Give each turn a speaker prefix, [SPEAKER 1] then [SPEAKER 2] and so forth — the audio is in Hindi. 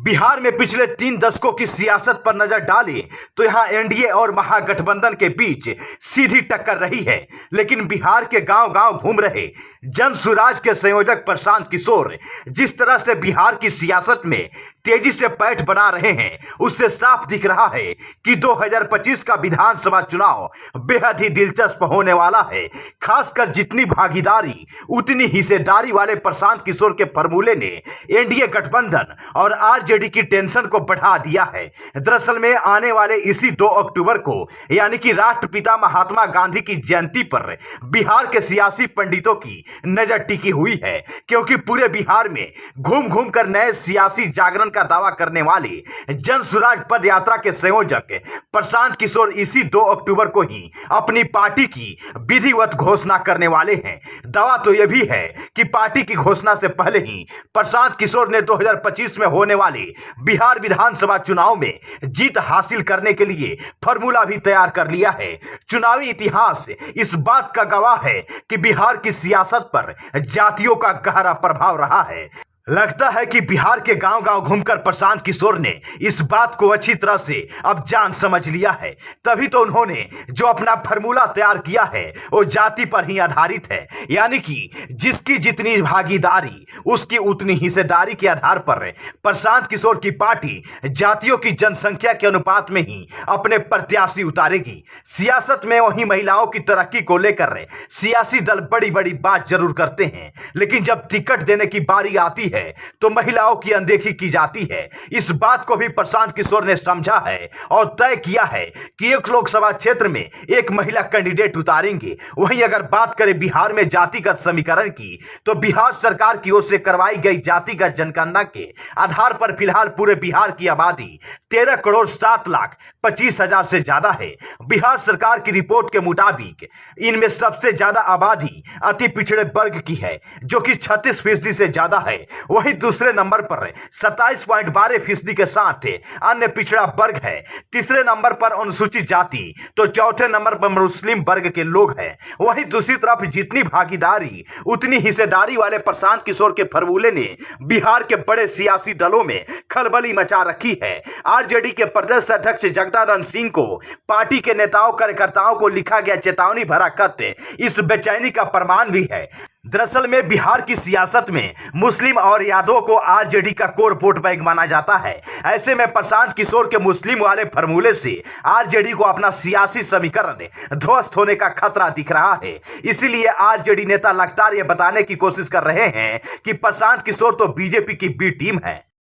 [SPEAKER 1] बिहार में पिछले 3 दशकों की सियासत पर नजर डालें तो यहां एनडीए और महागठबंधन के बीच सीधी टक्कर रही है। लेकिन बिहार के गांव गांव घूम रहे जन सुराज के संयोजक प्रशांत किशोर जिस तरह से बिहार की सियासत में तेजी से पैठ बना रहे हैं, उससे साफ दिख रहा है कि 2025 का विधानसभा चुनाव बेहद ही दिलचस्प होने वाला है। खासकर जितनी भागीदारी उतनी हिस्सेदारी वाले प्रशांत किशोर के फॉर्मूले ने एनडीए गठबंधन और आरजेडी की टेंशन को बढ़ा दिया है। दरअसल में आने वाले इसी 2 अक्टूबर को यानी कि राष्ट्रपिता महात्मा गांधी की जयंती पर बिहार के सियासी पंडितों की नजर टिकी हुई है, क्योंकि पूरे बिहार में घूम घूम कर नए सियासी जागरण का दावा करने वाले जन सुराज पद यात्रा के संयोजक प्रशांत किशोर इसी 2 अक्टूबर को ही अपनी पार्टी की विधिवत घोषणा करने वाले हैं। दावा तो यह भी है कि पार्टी की घोषणा से पहले ही प्रशांत किशोर ने 2025 में होने वाले बिहार विधानसभा चुनाव में जीत हासिल करने के लिए फॉर्मूला भी तैयार कर लिया है। चुनावी इतिहास इस बात का गवाह है कि बिहार की सियासत पर जातियों का गहरा प्रभाव रहा है। लगता है कि बिहार के गांव गांव घूमकर प्रशांत किशोर ने इस बात को अच्छी तरह से अब जान समझ लिया है। तभी तो उन्होंने जो अपना फॉर्मूला तैयार किया है वो जाति पर ही आधारित है, यानी कि जिसकी जितनी भागीदारी उसकी उतनी हिस्सेदारी के आधार पर प्रशांत किशोर की पार्टी जातियों की जनसंख्या के अनुपात में ही अपने प्रत्याशी उतारेगी। सियासत में वही महिलाओं की तरक्की को लेकर सियासी दल बड़ी बड़ी बात जरूर करते हैं, लेकिन जब टिकट देने की बारी आती है तो महिलाओं की अनदेखी की जाती है। इस बात को भी प्रशांत किशोर ने समझा है और तय किया है कि एक लोकसभा क्षेत्र में एक महिला कैंडिडेट उतारेंगे। वहीं अगर बात करें बिहार में जातिगत समीकरण की, तो बिहार सरकार की ओर से करवाई गई जातिगत जनगणना के आधार पर फिलहाल पूरे बिहार की आबादी 13,07,25,000 से ज्यादा है। बिहार सरकार की रिपोर्ट के मुताबिक इनमें सबसे ज्यादा आबादी अति पिछड़े वर्ग की है, जो कि 36% से ज्यादा है। वहीं दूसरे नंबर पर 27.12% के साथ अन्य पिछड़ा वर्ग है। तीसरे नंबर पर अनुसूचित जाति, तो चौथे नंबर पर मुस्लिम वर्ग के लोग हैं। वहीं दूसरी तरफ जितनी भागीदारी उतनी हिस्सेदारी वाले प्रशांत किशोर के फॉर्मूले ने बिहार के बड़े सियासी दलों में खलबली मचा रखी है। आरजेडी के प्रदेश अध्यक्ष जगदानंद सिंह को पार्टी के नेताओं कार्यकर्ताओं को लिखा गया चेतावनी भरा खत इस बेचैनी का प्रमाण भी है। दरअसल में बिहार की सियासत में मुस्लिम और यादवों को आरजेडी का कोर वोट बैंक माना जाता है। ऐसे में प्रशांत किशोर के मुस्लिम वाले फॉर्मूले से आरजेडी को अपना सियासी समीकरण ध्वस्त होने का खतरा दिख रहा है। इसीलिए आरजेडी नेता लगातार ये बताने की कोशिश कर रहे हैं कि प्रशांत किशोर तो बीजेपी की बी टीम है।